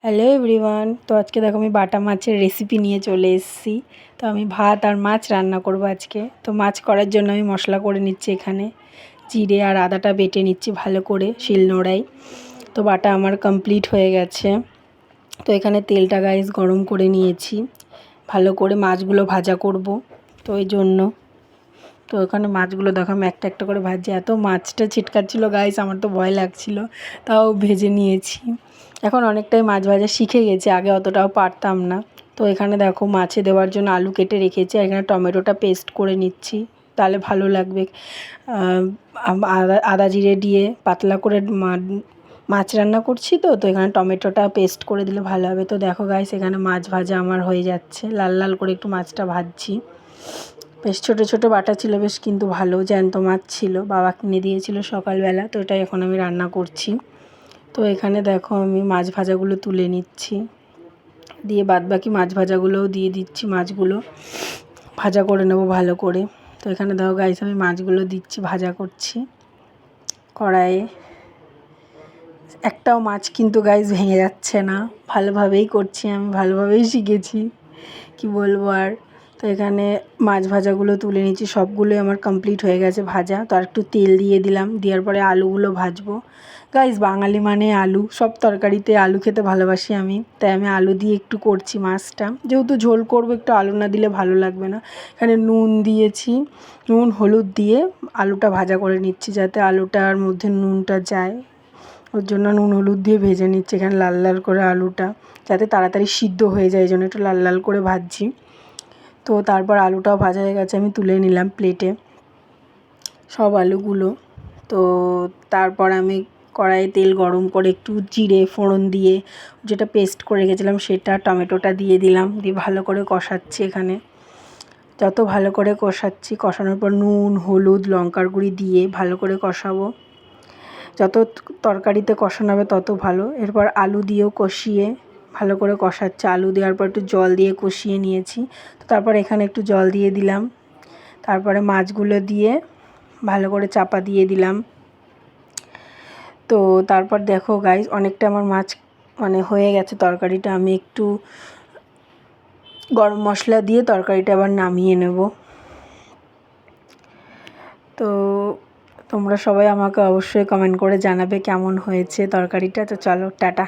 Hello everyone, তো আজকে দেখো আমি বাটা মাছের রেসিপি নিয়ে চলে এসেছি। তো আমি ভাত আর মাছ রান্না করব আজকে। তো মাছ করার জন্য আমি মশলা করে নিচ্ছি, এখানে জিরে আর আদাটা বেটে নিচ্ছি ভালো করে শিলনোড়ায়। তো বাটা আমার কমপ্লিট হয়ে গেছে। তো এখানে তেলটা গাইস গরম করে নিয়েছি, ভালো করে মাছগুলো ভাজা করব। তো এই জন্য তো এখানে মাছগুলো দেখো আমি একটা একটা করে ভাজছি। এত মাছটা ছিটকাচ্ছিল গাইস, আমার তো ভয় লাগছিল, তাও ভেজে নিয়েছি। এখন অনেকটাই মাছ ভাজা শিখে গেছি, আগে অতটাও পারতাম না। তো এখানে দেখো মাছে দেওয়ার জন্য আলু কেটে রেখেছি, আর এখানে টমেটোটা পেস্ট করে নিচ্ছি, তাহলে ভালো লাগবে। আদা জিরে দিয়ে পাতলা করে মাছ রান্না করছি। তো তো এখানে টমেটোটা পেস্ট করে দিলে ভালো হবে। তো দেখো গাইস এখানে মাছ ভাজা আমার হয়ে যাচ্ছে, লাল লাল করে একটু মাছটা ভাজছি। বেশ ছোটো ছোটো বাটা ছিল, বেশ কিন্তু ভালো জ্যান্ত মাছ ছিল, বাবা কিনে দিয়েছিল সকালবেলা। তো এটাই এখন আমি রান্না করছি। তো এখানে দেখো আমি মাছ ভাজাগুলো তুলে নিচ্ছি, দিয়ে বাদবাকি মাছ ভাজাগুলোও দিয়ে দিচ্ছি, মাছগুলো ভাজা করে নেব ভালো করে। তো এখানে দেখো গাইস আমি মাছগুলো দিচ্ছি, ভাজা করছি কড়াইয়ে। একটাও মাছ কিন্তু গাইস ভেঙে যাচ্ছে না, ভালোভাবেই করছি আমি, ভালোভাবেই শিখেছি, কি বলবো আর। তো এখানে মাছ ভাজাগুলো তুলে নিচ্ছি, সবগুলোই আমার কমপ্লিট হয়ে গেছে ভাজা। তো আর একটু তেল দিয়ে দিলাম, দেওয়ার পরে আলুগুলো ভাজবো। গাইস বাঙালি মানে আলু, সব তরকারিতে আলু খেতে ভালোবাসি আমি, তাই আমি আলু দিয়ে একটু করছি মাছটা, যেহেতু ঝোল করবো একটু আলু না দিলে ভালো লাগবে না। এখানে নুন দিয়েছি, নুন হলুদ দিয়ে আলুটা ভাজা করে নিচ্ছি, যাতে আলুটার মধ্যে নুনটা যায়, ওর জন্য নুন হলুদ দিয়ে ভেজে নিচ্ছি এখানে লাল লাল করে আলুটা, যাতে তাড়াতাড়ি সিদ্ধ হয়ে যায়, এই জন্য একটু লাল লাল করে ভাজছি। তো তারপর আলুটাও ভাজা হয়ে গেছে, আমি তুলে নিলাম প্লেটে সব আলুগুলো। তো তারপর আমি কড়াইয়ে তেল গরম করে একটু জিরে ফোড়ন দিয়ে যেটা পেস্ট করে রেখেছিলাম সেটা, টমেটোটা দিয়ে দিলাম, দিয়ে ভালো করে কষাচ্ছি। এখানে যত ভালো করে কষাচ্ছি, কষানোর পর নুন হলুদ লঙ্কার গুঁড়ি দিয়ে ভালো করে কষাবো, যত তরকারিতে কষানো হবে তত ভালো। এরপর আলু দিয়েও কষিয়ে ভালো করে কষাচ্ছে, আলু দেওয়ার পর একটু জল দিয়ে কষিয়ে নিয়েছি। তো তারপর এখানে একটু জল দিয়ে দিলাম, তারপরে মাছগুলো দিয়ে ভালো করে চাপা দিয়ে দিলাম। তো তারপর দেখো গাইস অনেকটা আমার মাছ মানে হয়ে গেছে তরকারিটা, আমি একটু গরম মশলা দিয়ে তরকারিটা আবার নামিয়ে নেব। তো তোমরা সবাই আমাকে অবশ্যই কমেন্ট করে জানাবে কেমন হয়েছে তরকারিটা। তো চলো টাটা।